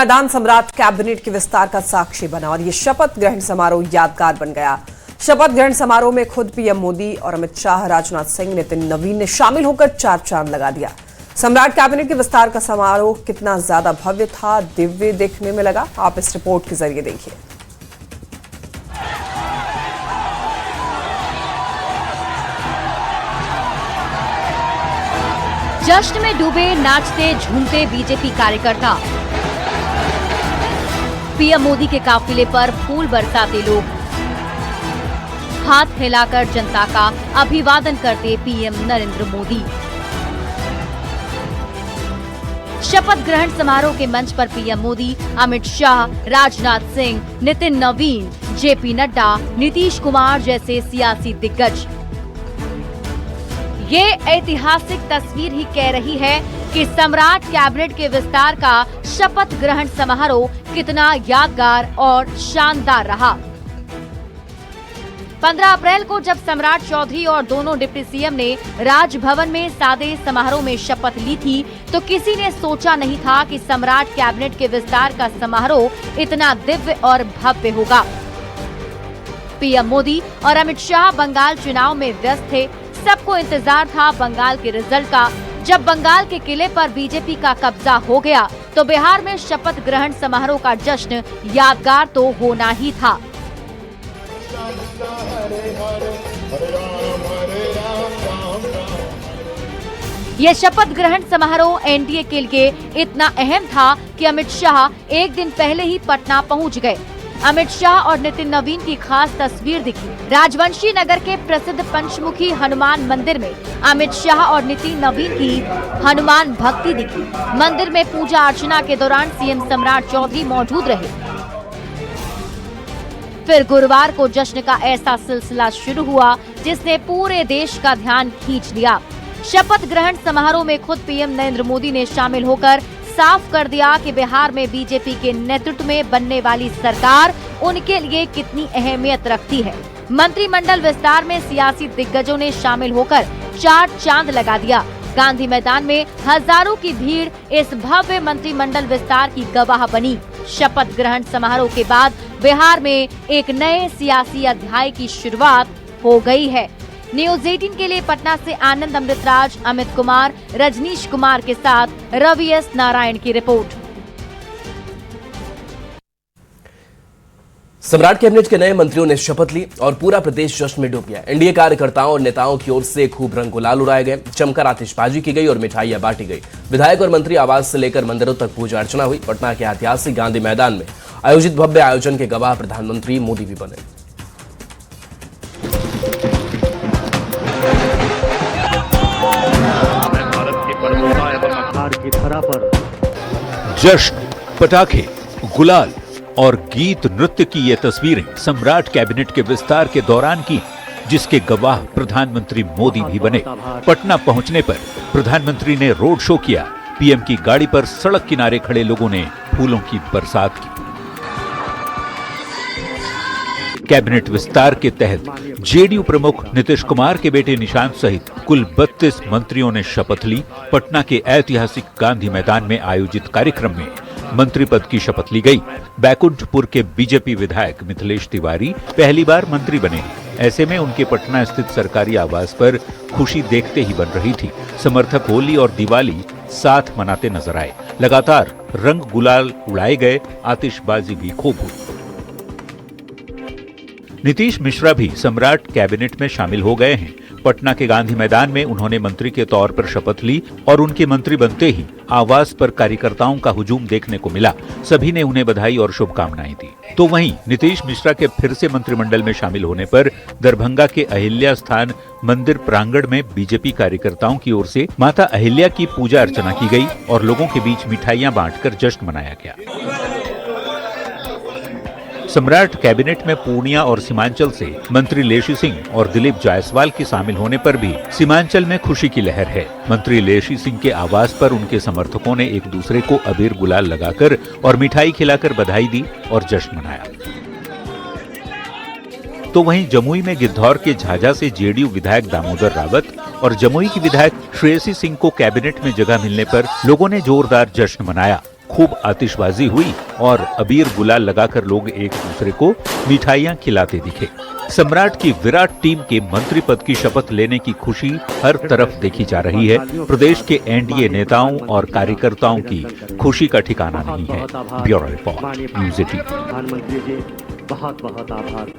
मैदान सम्राट कैबिनेट के विस्तार का साक्षी बना और ये शपथ ग्रहण समारोह यादगार बन गया। शपथ ग्रहण समारोह में खुद पीएम मोदी और अमित शाह, राजनाथ सिंह, नितिन नवीन ने शामिल होकर चार चांद लगा दिया। सम्राट कैबिनेट के विस्तार का समारोह कितना ज्यादा भव्य था, दिव्य देखने में लगा, आप इस रिपोर्ट के जरिए देखिए। जश्न में डूबे नाचते झूमते बीजेपी कार्यकर्ता, पीएम मोदी के काफिले पर फूल बरसाते लोग, हाथ हिलाकर जनता का अभिवादन करते पीएम नरेंद्र मोदी। शपथ ग्रहण समारोह के मंच पर पीएम मोदी, अमित शाह, राजनाथ सिंह, नितिन नवीन, जेपी नड्डा, नीतीश कुमार जैसे सियासी दिग्गज। ये ऐतिहासिक तस्वीर ही कह रही है कि सम्राट कैबिनेट के विस्तार का शपथ ग्रहण समारोह कितना यादगार और शानदार रहा। 15 अप्रैल को जब सम्राट चौधरी और दोनों डिप्टी सीएम ने राजभवन में सादे समारोह में शपथ ली थी, तो किसी ने सोचा नहीं था कि सम्राट कैबिनेट के विस्तार का समारोह इतना दिव्य और भव्य होगा। पीएम मोदी और अमित शाह बंगाल चुनाव में व्यस्त थे। सबको इंतजार था बंगाल के रिजल्ट का। जब बंगाल के किले पर बीजेपी का कब्जा हो गया, तो बिहार में शपथ ग्रहण समारोह का जश्न यादगार तो होना ही था। यह शपथ ग्रहण समारोह एनडीए के लिए इतना अहम था कि अमित शाह एक दिन पहले ही पटना पहुंच गए। अमित शाह और नितिन नवीन की खास तस्वीर दिखी। राजवंशी नगर के प्रसिद्ध पंचमुखी हनुमान मंदिर में अमित शाह और नितिन नवीन की हनुमान भक्ति दिखी। मंदिर में पूजा अर्चना के दौरान सीएम सम्राट चौधरी मौजूद रहे। फिर गुरुवार को जश्न का ऐसा सिलसिला शुरू हुआ जिसने पूरे देश का ध्यान खींच लिया। शपथ ग्रहण समारोह में खुद पीएम नरेंद्र मोदी ने शामिल होकर साफ कर दिया कि बिहार में बीजेपी के नेतृत्व में बनने वाली सरकार उनके लिए कितनी अहमियत रखती है। मंत्रिमंडल विस्तार में सियासी दिग्गजों ने शामिल होकर चार चांद लगा दिया। गांधी मैदान में हजारों की भीड़ इस भव्य मंत्रिमंडल विस्तार की गवाह बनी। शपथ ग्रहण समारोह के बाद बिहार में एक नए सियासी अध्याय की शुरुआत हो गई है। न्यूज 18 के लिए पटना से आनंद अमृतराज, अमित कुमार, रजनीश कुमार के साथ रवि एस नारायण की रिपोर्ट। सम्राट कैबिनेट के नए मंत्रियों ने शपथ ली और पूरा प्रदेश जश्न में डूब गया। एनडीए कार्यकर्ताओं और नेताओं की ओर से खूब रंग गुलाल उड़ाए गए, जमकर आतिशबाजी की गई और मिठाइयां बांटी गई। विधायक और मंत्री आवास से लेकर मंदिरों तक पूजा अर्चना हुई। पटना के ऐतिहासिक गांधी मैदान में आयोजित भव्य आयोजन के गवाह प्रधानमंत्री मोदी भी बने। की धरा पर जश्न, पटाखे, गुलाल और गीत नृत्य की ये तस्वीरें सम्राट कैबिनेट के विस्तार के दौरान की, जिसके गवाह प्रधानमंत्री मोदी भी बने। पटना पहुंचने पर प्रधानमंत्री ने रोड शो किया। पीएम की गाड़ी पर सड़क किनारे खड़े लोगों ने फूलों की बरसात की। कैबिनेट विस्तार के तहत जेडीयू प्रमुख नीतीश कुमार के बेटे निशांत सहित कुल 32 मंत्रियों ने शपथ ली। पटना के ऐतिहासिक गांधी मैदान में आयोजित कार्यक्रम में मंत्री पद की शपथ ली गई। बैकुंठपुर के बीजेपी विधायक मिथिलेश तिवारी पहली बार मंत्री बने। ऐसे में उनके पटना स्थित सरकारी आवास पर खुशी देखते ही बन रही थी। समर्थक होली और दिवाली साथ मनाते नजर आए। लगातार रंग गुलाल उड़ाए गए, आतिशबाजी भी खूब हुई। नीतीश मिश्रा भी सम्राट कैबिनेट में शामिल हो गए हैं। पटना के गांधी मैदान में उन्होंने मंत्री के तौर पर शपथ ली और उनके मंत्री बनते ही आवास पर कार्यकर्ताओं का हुजूम देखने को मिला। सभी ने उन्हें बधाई और शुभकामनाएं दी। तो वहीं नीतीश मिश्रा के फिर से मंत्रिमंडल में शामिल होने पर दरभंगा के अहिल्या स्थान मंदिर प्रांगण में बीजेपी कार्यकर्ताओं की ओर से माता अहिल्या की पूजा अर्चना की गई और लोगों के बीच मिठाइयां बांटकर जश्न मनाया गया। सम्राट कैबिनेट में पूर्णिया और सीमांचल से मंत्री लेशी सिंह और दिलीप जायसवाल के शामिल होने पर भी सीमांचल में खुशी की लहर है। मंत्री लेशी सिंह के आवास पर उनके समर्थकों ने एक दूसरे को अबीर गुलाल लगाकर और मिठाई खिलाकर बधाई दी और जश्न मनाया। तो वहीं जमुई में गिद्धौर के झाझा से जेडीयू विधायक दामोदर रावत और जमुई की विधायक श्रेयसी सिंह को कैबिनेट में जगह मिलने पर लोगों ने जोरदार जश्न मनाया। खूब आतिशबाजी हुई और अबीर गुलाल लगाकर लोग एक दूसरे को मिठाइयां खिलाते दिखे। सम्राट की विराट टीम के मंत्री पद की शपथ लेने की खुशी हर तरफ देखी जा रही है। प्रदेश के एनडीए नेताओं और कार्यकर्ताओं की खुशी का ठिकाना नहीं है। Bureau report, news 18। प्रधानमंत्री जी बहुत बहुत आभार।